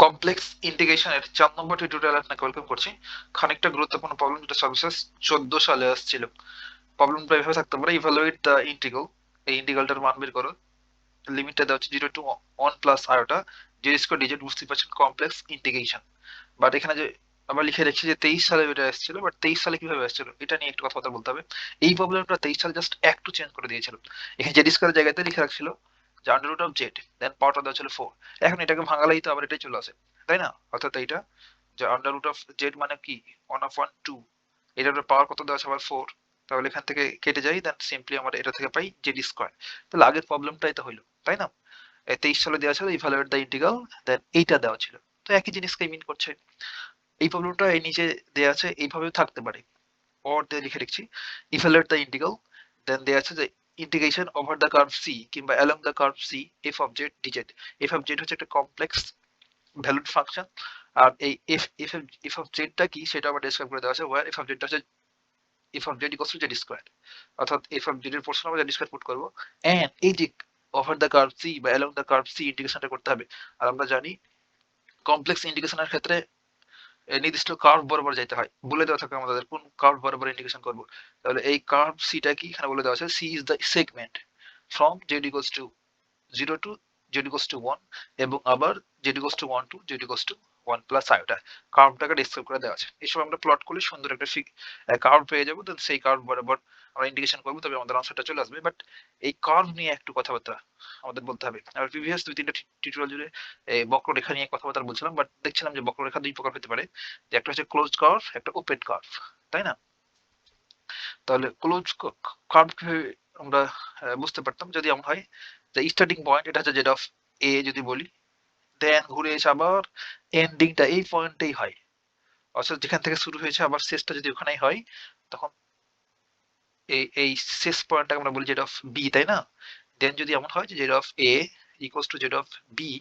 Complex ইন্টিগ্রেশনের 4 নম্বর টিউটোরিয়ালে আপনাকে ওয়েলকাম করছি। খানিকটা গুরুত্বপূর্ণ প্রবলেম যেটা সার্ভিসেস 14 সালে আসছিল। প্রবলেমটা এভাবে থাকতে পারে, ইভালুয়েট দ্য ইন্টিগ্রাল, এই ইন্টিগ্রালটার মান বের করো। লিমিটটা দেওয়া হচ্ছে 0 to 1 plus iota Z square d z, বুঝতে পারছেন কমপ্লেক্স ইন্টিগ্রেশন। বাট এখানে যে আবার লিখে রেখেছি যে 23 সালে এটা এসেছিল, বাট 23 সালে কিভাবে এসেছিল এটা নিয়ে একটু কথাবার্তা বলতে হবে। এই প্রবলেমটা 23 সালে জাস্ট একটু চেঞ্জ করে দিয়েছিল। এখানে জেড স্কোয়ারের জায়গাতে লিখে রাখছিল যে আন্ডার রুট অফ জেড, দেন পাওয়ারটা দেওয়া ছিল 4। এখন এটাকে ভাঙালেই তো আবার এটাই চলে আসে, তাই না? অর্থাৎ এইটা যে আন্ডার রুট অফ জেড মানে কি 1/2, এটার পাওয়ার কত দেওয়া আছে আবার 4। তাহলে এখান থেকে কেটে যাই, দেন সিম্পলি আমরা এটা থেকে পাই জেড স্কোয়ার। তাহলে আগের প্রবলেমটাই তো হইলো, তাই না? 23 সালে দেওয়া ছিল ইভালুয়েট দ্য ইন্টিগ্রাল, দেন এইটা দেওয়া ছিল। তো একই জিনিসকে মিন করছে। এই প্রবলেমটা এই নিচে দেওয়া আছে, এইভাবেও থাকতে পারে। অর দিয়ে লিখে রেখেছি ইভালুয়েট দ্য ইন্টিগ্রাল, দেন দেওয়া আছে যে integration over the curve c কিংবা along the curve C F of Z dz. F of z হচ্ছে একটা কমপ্লেক্স ভ্যালুড ফাংশন। আর এই এফ অফ জেডটা কি সেটা আবার ডেসক্রাইব করে দেওয়া আছে, ওয়ার এফ অফ জেডটা হচ্ছে F of z equals to Z square. অর্থাৎ এফ অফ জেড এর পোর্শন আমরা জেড স্কোয়ার পুট করবো, এন্ড এই যে ওভার দ্য কার্ভ সি বা অ্যালং দ্য কার্ভ সি ইন্টিগ্রেশনটা করতে হবে। আর আমরা জানি কমপ্লেক্স ইন্টিগ্রেশনের ক্ষেত্রে নির্দিষ্ট কার্ভ বরাবর যাইতে হয়, বলে দেওয়া থাকে আমাদের কোন কার্ভ বরাবর ইন্টিগ্রেশন করব। তাহলে এই কার্ভ সিটা কি এখানে বলে দেওয়া আছে, C is the segment from Z equals to 0 to z equals to 1 এবং আবার z equals to 1 to z equals to 1 plus iota কার্ভটাকে ডেসক্রাইব করে দেওয়া আছে। এই সময় আমরা প্লট করলে সুন্দর একটা কার্ভ পেয়ে যাবো, দেন সেই কার্ভ বরাবর আমরা ইন্টিগ্রেশন করবো, তবে আমাদের আনসারটা চলে আসবে। বাট এই কার্ভ নিয়ে একটু কথাবার্তা আমাদের বলতে হবে। আর প্রিভিয়াস 2-3টা টিউটোরিয়াল জুড়ে এই বক্ররেখা নিয়ে কথাবার্তা বলছিলাম, বাট দেখছিলাম যে বক্ররেখা দুই প্রকার হতে পারে, যে একটা হচ্ছে ক্লোজ কার্ভ, একটা ওপেন কার্ভ, তাই না? তাহলে ক্লোজ কার্ভ আমরা বুঝতে পারতাম যদি এমন হয় যে স্টার্টিং পয়েন্ট এটা হচ্ছে জেড অফ এ যদি বলি, দেন ঘুরে এসে আবার এন্ডিংটা এই পয়েন্টেই হয়। অর্থাৎ যেখান থেকে শুরু হয়েছে আবার শেষটা যদি ওখানেই হয়, তখন এই শেষ পয়েন্টটাকে আমরা বলি জেড অফ বি, তাই না? দেন যদি এমন হয় যে Z of A equals to Z of B,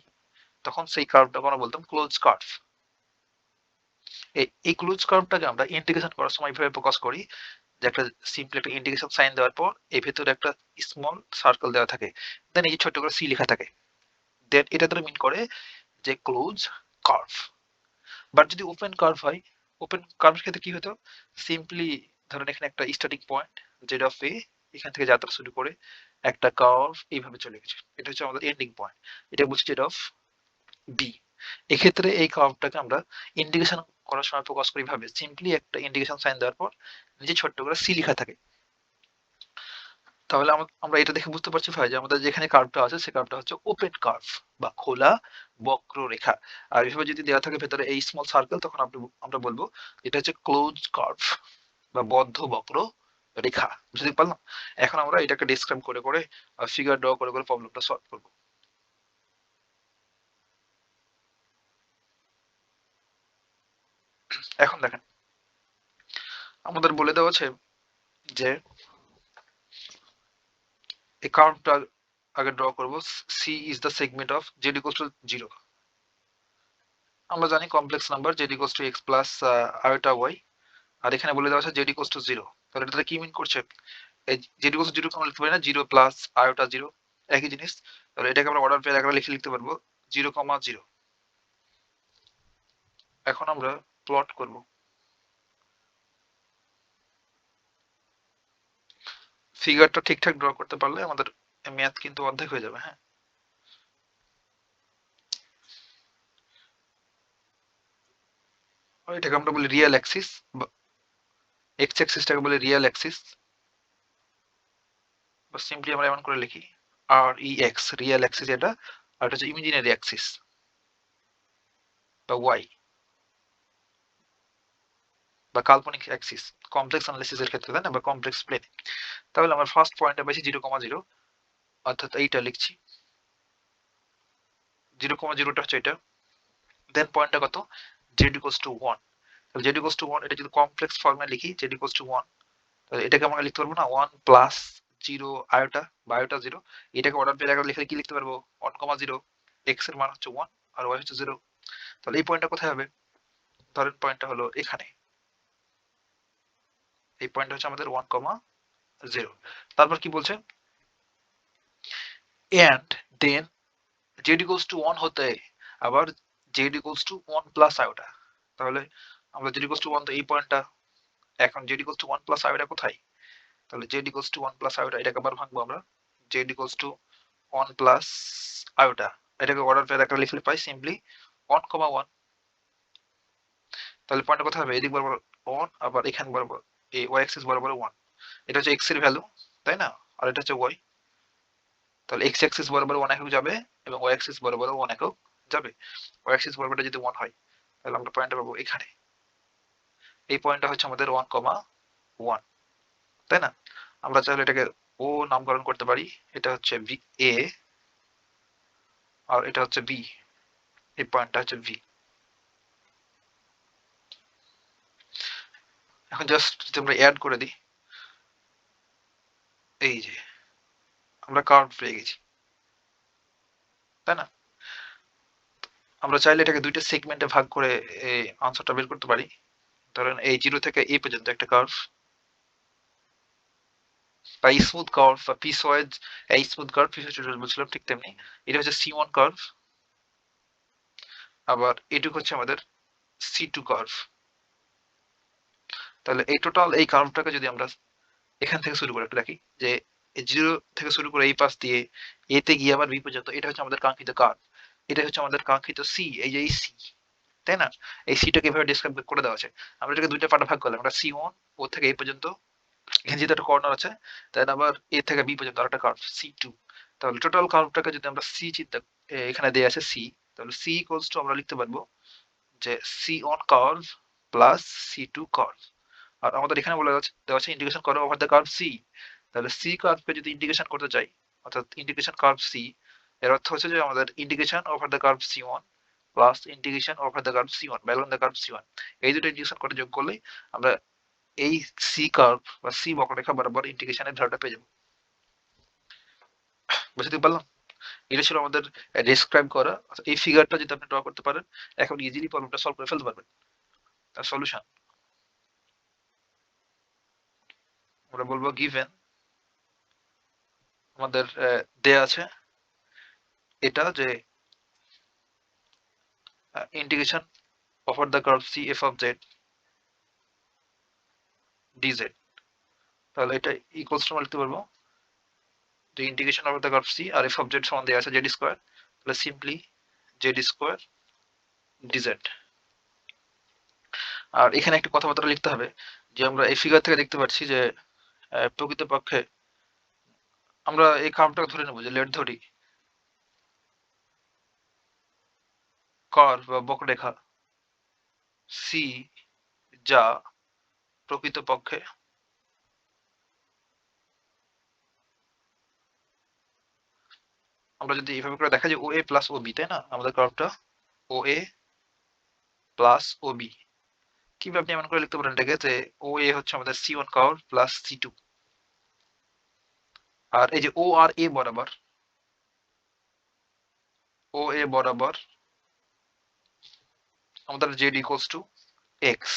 তখন সেই কার্ভটাকে আমরা বলতাম ক্লোজ কার্ভ। এই ক্লোজ কার্ভটাকে আমরা ইন্টিগ্রেশন করার সময় এইভাবে প্রকাশ করি যে একটা সিম্পল একটা ইন্টিগ্রেশন সাইন দেওয়ার পর এর ভেতরে একটা স্মল সার্কেল দেওয়া থাকে, দেন এই যে ছোট্ট করে সি লেখা থাকে, দেন এটা দ্বারা মিন করে যে ক্লোজ কার্ভ। বাট যদি ওপেন কার্ভ হয়, ওপেন কার্ভের ক্ষেত্রে কি হতো, সিম্পলি ধরেন এখানে একটা স্টার্টিং পয়েন্ট জেড অফ এ, এখান থেকে যাত্রা শুরু করে একটা কার্ভ এইভাবে চলে গেছে, এটা হচ্ছে আমাদের এন্ডিং পয়েন্ট, এটা বলছি জেড অফ বি। এক্ষেত্রে এই কার্ভটাকে আমরা ইন্টিগ্রেশন করার সময় প্রকাশ করি ভাবে সিম্পলি একটা ইন্টিগ্রেশন সাইন দেওয়ার পর নিচে ছোট্ট করে সি লেখা থাকে। তাহলে আমরা এটা দেখে বুঝতে পারছি ভাই যে আমাদের যেখানে কার্ভটা আছে সে কার্ভটা হচ্ছে ওপেন কার্ভ বা খোলা বক্ররেখা। আর এভাবে যদি দেওয়া থাকে ভেতরে এই স্মল সার্কেল, তখন আমরা বলবো এটা হচ্ছে ক্লোজ কার্ভ বা বদ্ধ বক্র রেখা। বুঝতে পারলাম? এখন আমরা এটাকে ডেসক্রাইব করে করে ফিগার ড্র করে করে প্রবলেমটা সলভ করব। এখন দেখেন আমাদের বলে দেওয়া আছে যে এই কার্ভটা আগে ড্র করব, c is the segment of z equals to 0। আমরা জানি complex number z equals to x plus iota y, আর এখানে বলে দেওয়া আছে জেড ইকুয়ালস টু 0। তাহলে এটা কি মিন করছে, এই জেড ইকুয়ালস টু 0 আমরা লিখতে পারি না 0 প্লাস আয়োটা 0, একই জিনিস। তাহলে এটাকে আমরা অর্ডার পেয়ে লিখে লিখতে পারবো 0,0। এখন আমরা প্লট করব। ফিগারটা ঠিকঠাক ড্র করতে পারলে আমাদের ম্যাথ কিন্তু অর্ধেক হয়ে যাবে। হ্যাঁ, এটাকে আমরা বলি রিয়েল অ্যাক্সিস, এক্স অ্যাক্সিসটাকে বলি রিয়েল অ্যাক্সিস, বা সিম্পলি আমরা এমন করে লিখি আর ই এক্স, রিয়েল অ্যাক্সিস এটা, আর এটা হচ্ছে ইমাজিনারি অ্যাক্সিস বা ওয়াই বা কাল্পনিক অ্যাক্সিস কমপ্লেক্স অ্যানালিসিসের ক্ষেত্রে, তাই না, বা কমপ্লেক্স প্লেনে। তাহলে আমার ফার্স্ট পয়েন্টটা পাইছি 0,0, অর্থাৎ এইটা লিখছি 0,0টা হচ্ছে এটা। দেন পয়েন্টটা কত, জেড ইকুয়ালস টু 1। তাহলে জেড ইকুয়ালস টু 1 এটা যদি কমপ্লেক্স ফর্মে লিখি জেড ইকুয়ালস টু 1, তাহলে এটাকে আমরা লিখতে পারবো না 1 প্লাস 0 আয়োটা বা আয়োটা 0। এটাকে অর্ডার পেয়ে লিখে কি লিখতে পারবো 1,0, এক্স এর মান হচ্ছে 1 আর ওয়াই হচ্ছে 0। তাহলে এই পয়েন্টটা কোথায় হবে, ধরেন পয়েন্টটা হলো এখানে, এই পয়েন্ট হচ্ছে আমাদের 1,0। তারপর কি বলছে, and then Z equals to 1 হতে আবার Z equals to 1 plus iota. তাহলে আমরা জেড ইকুয়ালস টু 1, তো এই পয়েন্টটা, এখন Z equals to 1 plus iota কোথায়? তাহলে Z equals to 1 plus iota, এটাকে আবার ভাঙবো আমরা। Z equals to 1 plus iota, এটাকে অর্ডার পেয়ার একটা লিখলে পাই সিম্পলি 1, 1। তাহলে পয়েন্টটা কোথায় হবে? এদিক বরাবর 1, আবার এখান বরাবর এই ওয়াই অ্যাক্সিস বরাবর 1। এটা হচ্ছে এক্স এর ভ্যালু, তাই না? আর এটা হচ্ছে ওয়াই। তাহলে এক্স অ্যাক্সিস বরাবর 1 একক যাবে এবং ওয়াই অ্যাক্সিস বরাবর 1 একক যাবে। ওয়াই অ্যাক্সিস বরাবরটা যদি 1 হয় তাহলে আমরা পয়েন্টটা পাবো এখানে। এই পয়েন্টটা হচ্ছে আমাদের 1, 1, তাই না? আমরা চাইলে এটাকে ও নামকরণ করতে পারি। এটা হচ্ছে ভি এ আর এটা হচ্ছে বি। এই পয়েন্টটা হচ্ছে ভি। এখন জাস্ট যদি আমরা অ্যাড করে দিই, এই যে আমরা কার্ভ পেয়ে গেছি, তাই না? আমরা চাইলে এটাকে দুইটা সেগমেন্টে ভাগ করে এই আনসারটা বের করতে পারি। ধরেন এই 0 থেকে এ পর্যন্ত একটা কার্ভ, বা স্মুথ কার্ভ বা পিসওয়াইজ, এই স্মুথ কার্ভ পিসওয়াইজ টিউটোরিয়াল বলছিলাম ঠিক তেমনি। এটা হচ্ছে C1 কার্ভ, আবার এটুকু হচ্ছে আমাদের C2 কার্ভ। তাহলে এই টোটাল এই কার্ভটাকে যদি আমরা এখান থেকে শুরু করে একটু দেখি, যে 0 থেকে শুরু করে এই পাশ দিয়ে এ তে গিয়ে আবার বি পর্যন্ত, এটা হচ্ছে আমাদের কাঙ্ক্ষিত কার্ভ। এটা হচ্ছে আমাদের কাঙ্ক্ষিত সি, এই যে এই সি, তাই না? এই সিটাকে এভাবে ডিসক্রাইব করে দেওয়া আছে। আমরা এটাকে দুইটা পার্টে ভাগ করলাম, একটা C1 ও থেকে এই পর্যন্ত, এখানে যেহেতু একটা কর্নার আছে, তাই আবার এ থেকে বি পর্যন্ত আরেকটা কার্ভ C2। তাহলে টোটাল কার্ভটাকে যদি আমরা সি চিন্তা, এখানে দেয়া আছে সি, তাহলে সি ইকুয়ালস টু আমরা লিখতে পারবো যে C1 curve plus C2 curve. আর আমাদের এখানে বলা আছে, দেওয়া আছে ইন্টিগ্রেশন করো ওভার দ্য কার্ভ সি। তাহলে সি কার্ভকে যদি ইন্টিগ্রেশন করতে চাই, অর্থাৎ ইন্টিগ্রেশন কার্ভ সি, এর অর্থ হচ্ছে যে আমাদের integration over the curve C1 plus integration over the curve C1 বা along the curve C1, এই দুটো ইন্টিগ্রেশন করে যোগ করলেই আমরা এই সি কার্ভ বা সি বক্ররেখা বরাবর ইন্টিগ্রেশনের ধারটা পেয়ে যাবো। বুঝতে পারলাম? এটা ছিল আমাদের ডেসক্রাইব করা। আচ্ছা, এই ফিগারটা যদি আপনি ড্র করতে পারেন, এখন ইজিলি প্রবলেমটা সলভ করে ফেলতে পারবেন। তার সলিউশন আমরা বলবো গিভেন আমাদের দেয়া আছে এটা যে integration over the curve C F of Z d z. তাহলে এটা ইকুয়ালস টু আমরা লিখতে পারবো যে integration over the curve C আর এফ অফ জেড সমান দেয়া আছে জেড স্কোয়ার, তাহলে সিম্পলি জেড স্কোয়ার ডিজেড। আর এখানে একটা কথাবার্তা লিখতে হবে যে আমরা এই ফিগার থেকে দেখতে পাচ্ছি যে প্রকৃতপক্ষে আমরা এই কার্ভটাকে ধরে নেবো, যে লেট ধরি কার্ভ বা বক্ররেখা সি, যা প্রকৃতপক্ষে আমরা যদি এইভাবে করে দেখা যায় ও এ প্লাস ও বি, তাই না? আমাদের কার্ভটা ও এ প্লাস ও বি। কিভাবে আপনি এমন করে লিখতে পারেন এটাকে, যে ও এ হচ্ছে আমাদের C1 কার্ভ প্লাস C2, আর এই যে ও আর এ বরাবর, ও এ বরাবর আমাদের জেড ইকুয়ালস টু এক্স।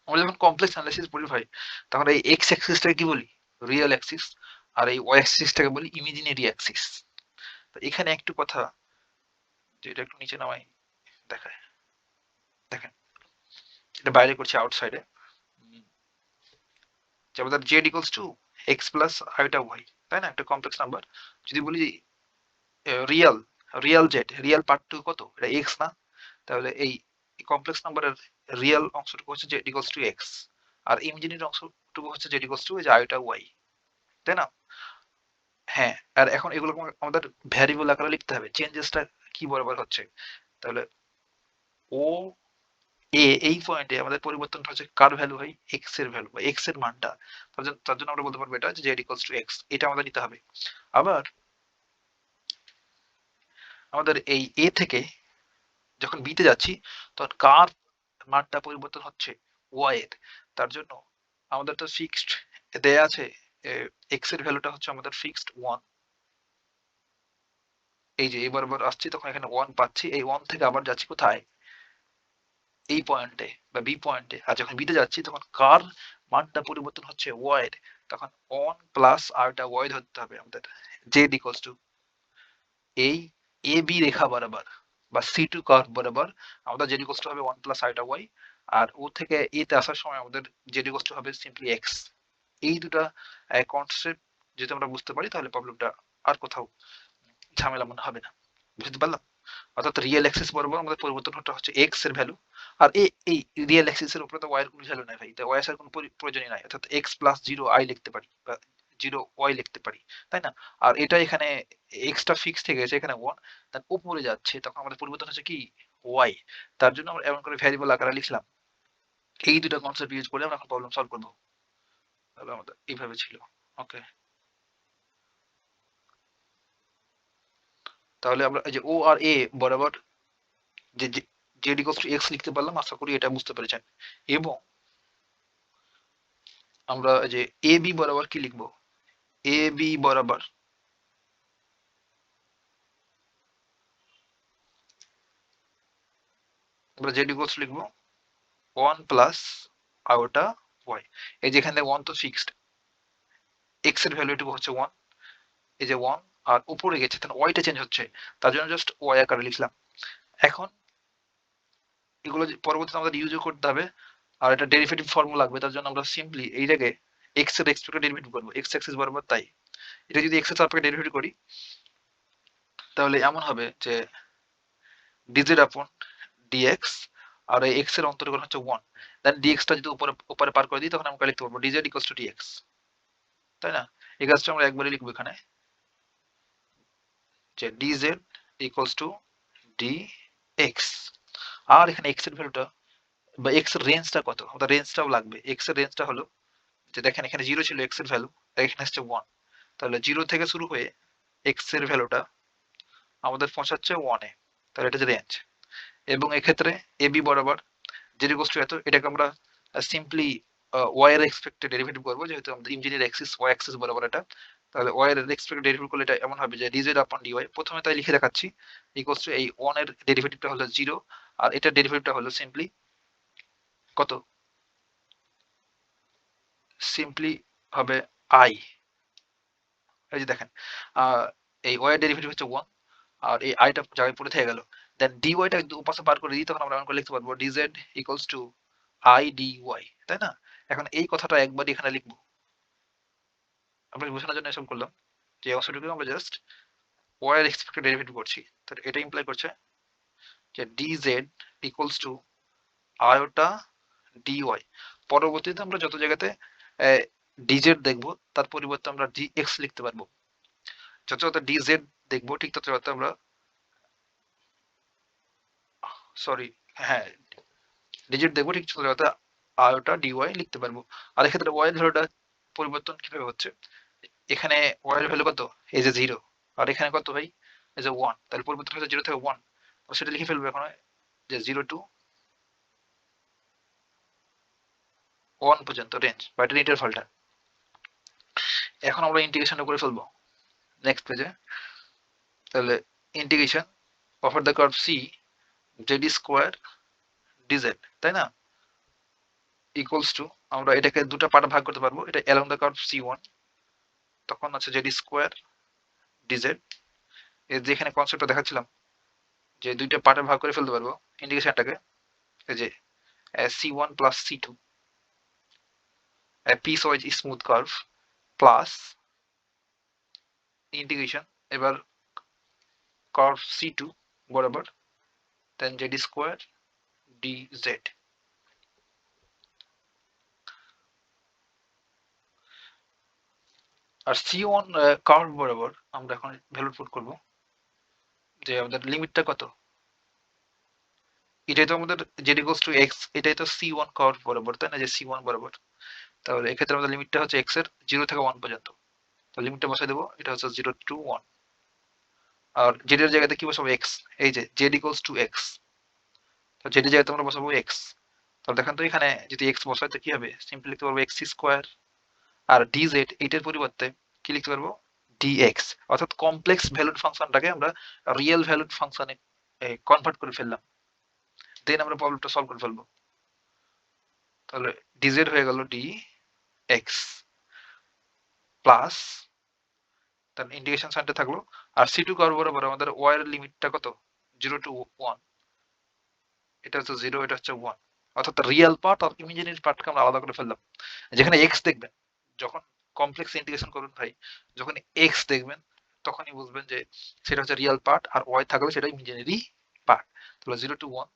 আমরা যখন কমপ্লেক্স অ্যানালিসিস পড়ি ভাই, তখন এই এক্স অ্যাক্সিসটাকে কি বলি? Real Axis. আর এই ওয়াই অ্যাক্সিসটাকে বলি ইমাজিনারি অ্যাক্সিস। তো এখানে একটু কথা, যে এটা একটু নিচে নামাই দেখায়, দেখেন এটা বাইরে করছি আউটসাইডে, যে আমাদের Z equals to x plus আইটা ওয়াই, তাই না? একটা কমপ্লেক্স নাম্বার। যদি বলি রিয়াল, রিয়াল জেড, রিয়াল পার্টটুকু কত? এটা এক্স না? তাহলে এই কমপ্লেক্স নাম্বারের রিয়াল অংশটুকু হচ্ছে জেড ইকুয়ালস টু এক্স, আর ইমাজিনারি অংশটুকু হচ্ছে জেড ইকুয়ালস টু এই যে আইটা ওয়াই, তাই না? হ্যাঁ, আর এখন এগুলো আমাদের ভ্যারিয়েবল আকারে লিখতে হবে, চেঞ্জেসটা কি বরাবর হচ্ছে। তাহলে ও এ এই পয়েন্টে আমাদের পরিবর্তনটা হচ্ছে কার ভ্যালু হয়? এক্স এর ভ্যালু বা এক্স এর মানটা। তার জন্য আমরা বলতে পারবো এটা যে জেড ইকুয়ালস টু এক্স, এটা আমাদের নিতে হবে। আবার আমাদের এই এ থেকে যখন বি তে যাচ্ছি, তখন কার মানটা পরিবর্তন হচ্ছে ওয়াই এর। তার জন্য আমাদের তো ফিক্সড দেয়া আছে, এক্স এর ভ্যালুটা হচ্ছে আমাদের ফিক্সড 1। এই যে এবার আসছি, তখন এখানে 1 পাচ্ছি, এই 1 থেকে আবার যাচ্ছি কোথায়? এই পয়েন্টে বা বি পয়েন্টে। আর যখন বিতে যাচ্ছি তখন কার মানটা পরিবর্তন হচ্ছে ওয়াই এর, তখন 1 প্লাস আরটা ওয়াই ধরতে হবে আমাদের। জেড ইকুয়ালস টু এই এ বি রেখা বরাবর বা C2 কার্ভ বরাবর আমাদের z ইকুয়ালস টু হবে 1 প্লাস আইটা y, আর ও থেকে এ তে আসার সময় আমাদের z ইকুয়ালস টু হবে সিম্পলি x। এই দুটা কনসেপ্ট যদি আমরা বুঝতে পারি তাহলে প্রবলেমটা আর কোথাও ঝামেলা মনে হবে না। বুঝতে পারলাম? অর্থাৎ রিয়েল অ্যাক্সিস বরাবর আমাদের পরিবর্তনটা হচ্ছে x এর ভ্যালু, আর এই রিয়েল অ্যাক্সিস এর উপরে তো y এর কোনো ভ্যালু নাই ভাই, তো y এর কোনো প্রয়োজনই নাই, অর্থাৎ x প্লাস 0 i লিখতে পারি বা 0 y লিখতে পারি, তাই না? আর এটা এখানে x টা ফিক্স থেকে গেছে এখানে 1, দেন উপরে যাচ্ছে তখন আমাদের পরিবর্তন হচ্ছে কি y। তার জন্য আমরা এমন করে ভ্যারিয়েবল আকারে লিখলাম। এই দুটো কনসেপ্ট ইউজ করে আমরা এখন প্রবলেম সলভ করব। তাহলে আমাদের এইভাবে ছিল। ওকে, তাহলে আমরা এই যে ও আর এ বরাবর যে জেড ইকুয়ালস টু এক্স লিখতে পারলাম, আশা করি এটা বুঝতে পেরেছেন। এবং আমরা যে এ বি বরাবর কি লিখবো, এ বি বরাবর আমরা জেড ইকুয়ালস লিখবো 1 প্লাস আইটা ওয়াই। এই যে এখানে 1 তো ফিক্সড, এক্স এর ভ্যালু এটুকু হচ্ছে 1, এই যে 1 আর উপরে গেছে তাহলে ওয়াইটা চেঞ্জ হচ্ছে, তার জন্য জাস্ট ওয়াই আকারে লিখলাম। এখন এগুলো পরবর্তীতে আমাদের ইউজও করতে হবে, আর এটা ডেরিভেটিভ ফর্মুলা লাগবে, তার জন্য আমরা সিম্পলি এই জায়গায় এক্স এর এক্সপেক্টেড ডেরিভেটিভ করবো, এক্স অ্যাক্সিস বরাবর। তাই এটা যদি এক্স এর সাপেক্ষে ডেরিভেটিভ করি তাহলে এমন হবে যে ডিজেড আপন ডিএক্স, আর এই এক্স এর অন্তর্গত হচ্ছে 1, দেন ডিএক্স টা যদি উপরে উপরে পার করে দিই তখন আমরা লিখতে পারবো ডিজেড ইকুয়ালস টু ডিএক্স, তাই না? এই কাজটা আমরা একবারই লিখবো এখানে, যে ডিজেড ইকুয়ালস টু ডিএক্স। আর এখানে এক্স এর ভ্যালুটা বা এক্স এর রেঞ্জটা কত, আমাদের রেঞ্জটাও লাগবে। এক্স এর রেঞ্জটা হলো যে দেখেন এখানে 0 ছিল এক্স এর ভ্যালু, এখানে আসছে 1, তাহলে 0 থেকে শুরু হয়ে এক্স এর ভ্যালুটা আমাদের পৌঁছাচ্ছে 1 এ, তাহলে এটা যে রেঞ্জ। এবং এক্ষেত্রে এবি বরাবর জেড ইকুয়ালস টু এত, এটাকে আমরা সিম্পলি ওয়াই এর এক্সপেক্টেড ডেরিভেটিভ করবো, যেহেতু আমাদের ইঞ্জিনিয়ার অ্যাক্সিস ওয়াই অ্যাক্সিস বরাবর এটা। তাহলে ওয়াই এর এক্সপেক্টেড ডেরিভেটিভ করলে এটা এমন হবে যে ডিজেড আপন ডিওয়াই, প্রথমে তাই লিখে দেখাচ্ছি, ইকুয়ালস টু এই 1 এর ডেরিভেটিভটা হলো 0, আর এটার ডেরিভেটিভটা হলো সিম্পলি কত, সিম্পলি হবে আই। এই যে দেখেন এই ওয়াই এর ডেরিভেটিভ হচ্ছে 1, আর এই আইটা জায়গায় পড়ে থেকে গেল, দেন ডিওয়াইটা দুপাশে পার করে দিই তখন আমরা এমন করে লিখতে পারবো d z equals to I D Y, তাই না? এখন এই কথাটা একবার এখানে লিখবো, আমরা বোঝানোর জন্য এসব করলাম, যে অংশটুকু আমরা জাস্ট ওয়াই এর এক্সপেক্টেড ডেরিভেটিভ করছি, তাহলে এটা ইমপ্লাই করছে যে d z equals to iota d y. পরবর্তীতে আমরা যত জায়গাতে ডিজেড দেখবো তার পরিবর্তে আমরা ডিএক্স লিখতে পারবো, যত যত ডিজেড দেখবো ঠিক তত যত আমরা, সরি, হ্যাঁ, ডিজিট দেখবো ঠিক তত যত আয়োটা ডিওয়াই লিখতে পারবো। আর এক্ষেত্রে ওয়াই এর ভ্যালুটা পরিবর্তন কিভাবে হচ্ছে, এখানে ওয়াই এর ভ্যালু কত, এই যে 0, আর এখানে কত ভাই, এই যে 1, তাহলে পরিবর্তন হচ্ছে 0 থেকে 1, সেটা লিখে ফেলবো এখন, যে 0 টু 1 পর্যন্ত রেঞ্জ বা এটা ইন্টারভালটা। এখন আমরা ইন্টিগ্রেশনটা করে ফেলবো নেক্সট পেজে। তাহলে integration of the curve C Z square d z, তাই না, ইকুয়ালস টু, আমরা এটাকে দুটো পার্টে ভাগ করতে পারবো, এটা অ্যালং দ্য কার্ভ সি1, তখন আছে জেড স্কোয়ার ডিজেড। এর যে এখানে কনসেপ্টটা দেখাচ্ছিলাম যে দুইটা পার্টে ভাগ করে ফেলতে পারবো ইন্টিগ্রেশনটাকে, এই যে সি1 প্লাস সি2 piece wise smooth curve plus integration এবার কার্ভ সি2 বরাবর, দেন জেড স্কোয়ার ডিজেড। আর সি1 কার্ভ বরাবর আমরা এখন ভ্যালু পুট করব, যে আমাদের লিমিটটা কত, এটাই তো আমাদের জেড ইকুয়ালস টু এক্স, এটাই তো সি1 কার্ভ বরাবর, তাই না, যে সি1 বরাবর। তাহলে এক্ষেত্রে আমাদের লিমিটটা হচ্ছে এক্স এর 0 থেকে 1 পর্যন্ত, তো লিমিটটা বসাই দেবো, এটা হচ্ছে 0 টু 1, আর জেড এর জায়গাতে কি বসাবো, এক্স, এই যে জেড ইকুয়ালস টু এক্স, তো জেড এর জায়গাতে আমরা বসাবো এক্স। তাহলে দেখেন তো এখানে যদি এক্স বসাই তো কি হবে, সিম্পলি লিখতে পারবো এক্স স্কোয়ার, আর ডিজেড এইটার পরিবর্তে কি লিখতে পারবো, ডিএক্স, অর্থাৎ কমপ্লেক্স ভ্যালুড ফাংশনটাকে আমরা রিয়েল ভ্যালুড ফাংশনে কনভার্ট করে ফেললাম, দেন আমরা প্রবলেমটা সলভ করে ফেলবো। তাহলে ডিজেড হয়ে গেল ডি এক্স প্লাস, তার ইন্টিগ্রেশন সাইনটা থাকলো, আর সি2 কার্ভ বরাবর আমাদের ওয়াই এর লিমিটটা কত, 0 to 1, এটা হচ্ছে 0, এটা হচ্ছে 1। অর্থাৎ রিয়েল পার্ট আর ইমাজিনারি পার্টকে আমরা আলাদা করে ফেললাম। যেখানে x দেখবেন, যখন কমপ্লেক্স ইন্টিগ্রেশন করবেন ভাই, যখন x দেখবেন তখনই বুঝবেন যে সেটা হচ্ছে রিয়েল পার্ট, আর y থাকলে সেটা ইমাজিনারি পার্ট। তাহলে 0 to 1।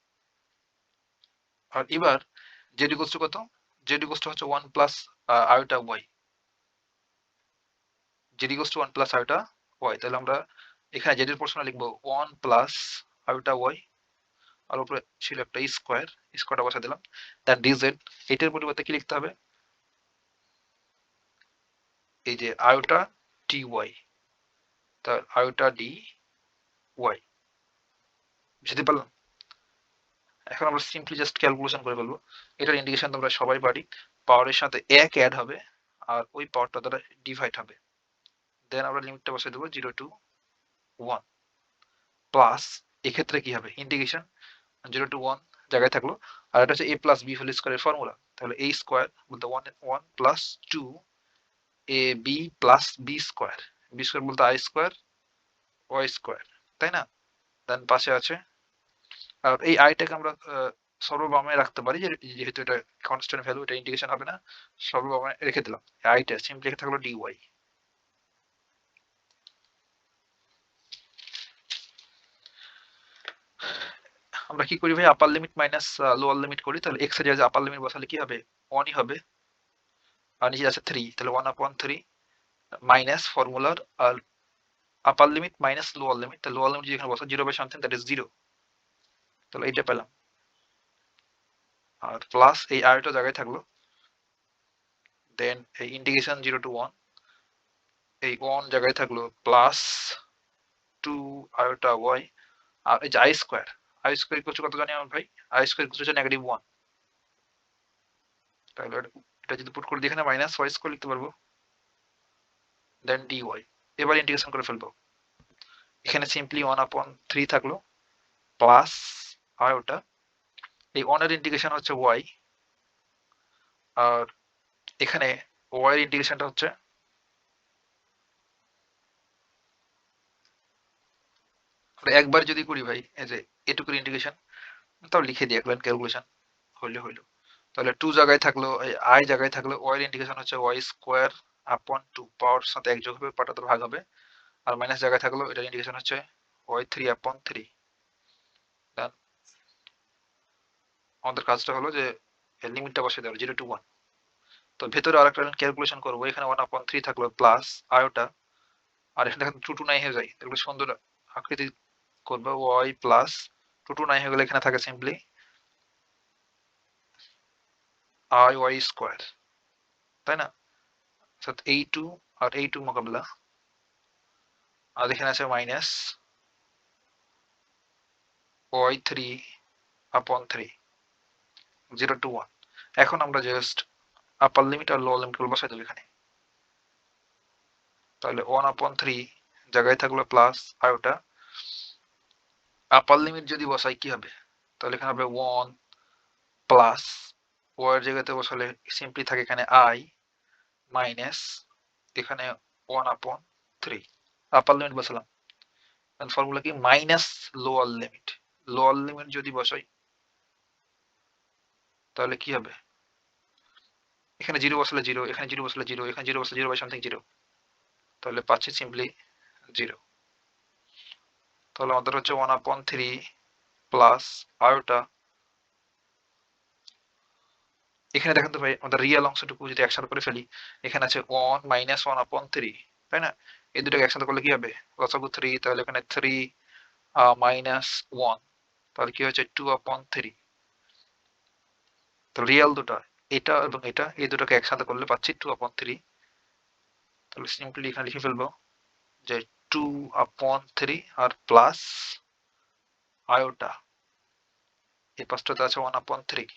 আর এবার z ইকুয়ালস টু কত? z ইকুয়ালস টু হচ্ছে 1 plus iota y। z equals to 1 plus iota y। তাহলে আমরা এখানে z এর পোরশনে লিখবো 1 প্লাস আয়োটা y, আর উপরে ছিল একটা স্কয়ার, স্কয়ারটা বসা দিলাম। দেন dz, এটার পরিবর্তে কি লিখতে হবে? এই যে আয়োটা dy, তার আয়োটা dy। বুঝতে পারলাম? এখন আমরা সিম্পলি জাস্ট ক্যালকুলেশন করে ফেলবো। এটার ইন্টিগ্রেশন তোমরা সবাই পারি। পাওয়ারের সাথে 1 অ্যাড হবে আর ওই পাওয়ারটা দ্বারা ডিভাইড হবে। দেন আমরা লিমিটটা বসাই দেবো 0 to 1 প্লাস, এক্ষেত্রে কি হবে? ইন্টিগ্রেশন 0 to 1 জায়গায় থাকলো, আর এটা হচ্ছে a প্লাস b হোল স্কয়ারের ফর্মুলা। তাহলে a স্কয়ার বলতে 1 plus 2 ab plus b square, b square বলতে i স্কয়ার y স্কয়ার, তাই না? দেন পাশে আছে, আর এই আইটাকে আমরা সর্ববামে রাখতে পারি, যেহেতু এটা কনস্ট্যান্ট ভ্যালু, এটা ইন্টিগ্রেশন হবে না, সর্ববামে রেখে দিলাম। আইটা সিম্পলি রেখে থাকলো dy। আমরা কি করি ভাই? আপার লিমিট মাইনাস লোয়ার লিমিট করি। তাহলে x এর জায়গায় আপার লিমিট বসালে কি হবে? 1ই হবে, আর নিচে আছে 3, তাহলে 1/3 মাইনাস ফর্মুলার আর upper limit minus lower limit. তাহলে লোয়ার লিমিট যেখানে বসা 0 বাই সামথিং, দ্যাট ইজ 0। তাহলে এইটা পেলাম, আর প্লাস এই আরটা জায়গায় থাকলো। দেন এই ইন্টিগ্রেশন 0 to 1, এই 1 জায়গায় থাকলো, প্লাস 2 আয়োটা y, আর এই যে i square, i square equal to কত জানি আমরা ভাই? i square equal to -1। তাহলে এটা যদি পুট করে দিই এখানে মাইনাস y স্কয়ার লিখতে পারবো, দেন dy। এবার ইন্টিগ্রেশন করে ফেলবো। এখানে সিম্পলি 1/3 থাকলো, প্লাস আয়োটা, এই 1 এর ইন্টিগ্রেশন হচ্ছে y, আর এখানে y এর ইন্টিগ্রেশনটা হচ্ছে, একবার যদি করি ভাই এই যে এটুকুর ইন্টিগ্রেশন, তাও লিখে দিই একবার ক্যালকুলেশন হইলে হইলো। তাহলে 2 জায়গায় থাকলো, এই i জায়গায় থাকলো, y এর ইন্টিগ্রেশন হচ্ছে y স্কয়ার আপন 2, পাওয়ার সাথে 1 যোগ হবে, পাওয়ারটা ভাগ হবে, আর মাইনাস জায়গায় থাকলো, এটার ইন্টিগ্রেশন হচ্ছে y 3/3। দেন আমাদের কাজটা হলো যে এর লিমিটটা বসিয়ে দেওয়া 0 to 1। তো ভেতরে আরেকটা ক্যালকুলেশন করবো। এখানে 1/3 থাকলো, প্লাস আয়োটা, আর এখানে দেখেন 2 to 9 হয়ে যায়, এগুলো সুন্দর আকৃতি করবো। y প্লাস 2 to 9 হয়ে গেলে এখানে থাকে সিম্পলি i y স্কয়ার, তাই না? অর্থাৎ এই 2 আর এই 2 মোকাবেলা, আর এখানে আছে মাইনাস y 3/3, 0 to 1। এখন আমরা জাস্ট আপার লিমিট আর লোয়ার লিমিট গুলো বসাই দেবো এখানে। তাহলে 1/3 জায়গায় থাকলো প্লাস আয়োটা, আপার লিমিট যদি বসাই কি হবে? তাহলে এখানে হবে 1 প্লাস y এর জায়গাতে বসালে সিম্পলি থাকে এখানে i মাইনাস এখানে 1/3, আপার লিমিট বসালাম। ফর্মুলা কি? Minus lower limit. Lower limit যদি বসাই তাহলে কি হবে? এখানে 0 বসালে 0, এখানে 0 বসালে 0, এখানে 0 বসালে 0 বাই সামথিং 0, তাহলে পাচ্ছি সিম্পলি 0। তাহলে আমাদের হচ্ছে 1/3 প্লাস আয়োটা, এখানে দেখেন তো ভাই আমাদের রিয়েল অংশটুকু যদি একসাথে করে ফেলি, এখানে আছে 1 মাইনাস 1/3, তাই না? এই দুটোকে একসাথে করলে কি হবে? লসাগু 3, তাহলে এখানে 3 মাইনাস 1, তাহলে কি হচ্ছে 2/3। তো রিয়েল দুটো, এটা এবং এটা, এই দুটোকে একসাথে করলে পাচ্ছি 2/3। তাহলে সিম্পলি এখানে লিখে ফেলবো যে 2/3 আর প্লাস আয়োটা, এই পাঁচটাতে আছে 1/3।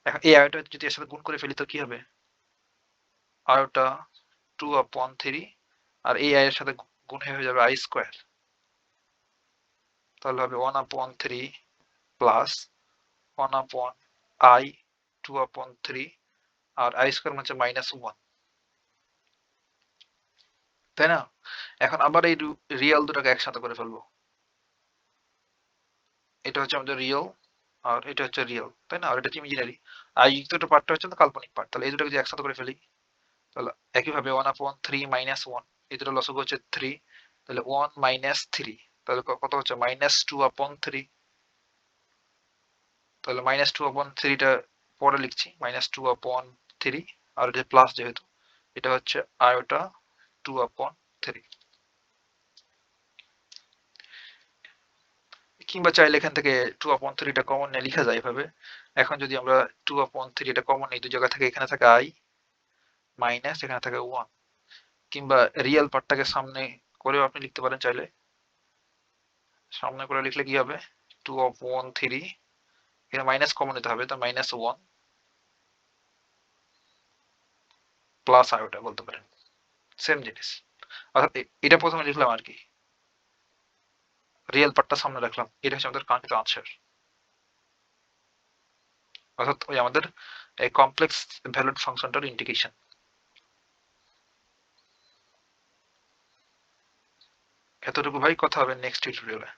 এখন এই আয়োটা যদি এর সাথে গুণ করে ফেলি তো কি হবে? আয়োটা 2/3, আর এই আয়ের সাথে গুণ হয়ে যাবে i স্কয়ার, তাহলে হবে 1/3 plus 1/i 2/3, R i square হচ্ছে -1, তাই না? এখন আবার এই রিয়েল দুটাকে একসাথে করে ফেলবো। এটা হচ্ছে আমাদের রিয়েল, আর এটা হচ্ছে রিয়েল, তাই না? আর এটা হচ্ছে ইমাজিনারি। আর এই দুটো পার্টটা হচ্ছে আমাদের কাল্পনিক পার্ট। তাহলে এই দুটোকে যদি একসাথে করে ফেলি, তাহলে একইভাবে 1/3 - 1, এই দুটো লসগু হচ্ছে 3, তাহলে 1 - 3, তাহলে কত হচ্ছে -2/3। তাহলে -2/3 টা পরে লিখছি, -2/3, আর এটা প্লাস যেহেতু, এটা হচ্ছে আয়োটা 2/3। কিংবা চাইলে এখান থেকে 2/3 টা কমন নিয়ে লিখা যায় এভাবে। এখন যদি আমরা 2/3 এটা কমন নিই, দুই জায়গা থেকে, এখানে থাকে i মাইনাস, এখানে থাকে 1, কিংবা রিয়েল পার্টটাকে সামনে করেও আপনি লিখতে পারেন চাইলে। সামনে করে লিখলে কি হবে, 2/3, এখানে মাইনাস কমন নিতে হবে, তো -1 প্লাস আয়োটা বলতে পারেন, সেম জিনিস। অর্থাৎ এটা প্রথমে লিখলাম আর কি, রিয়েল পার্টটা সামনে রাখলাম, এটা হচ্ছে আমাদের কাঙ্ক্ষিত আনসার। অর্থাৎ ওই আমাদের এই কমপ্লেক্স ভ্যালুড ফাংশনটার ইন্টিগ্রেশন। এতটুকু ভাই, কথা হবে নেক্সট টিউটোরিয়ালে।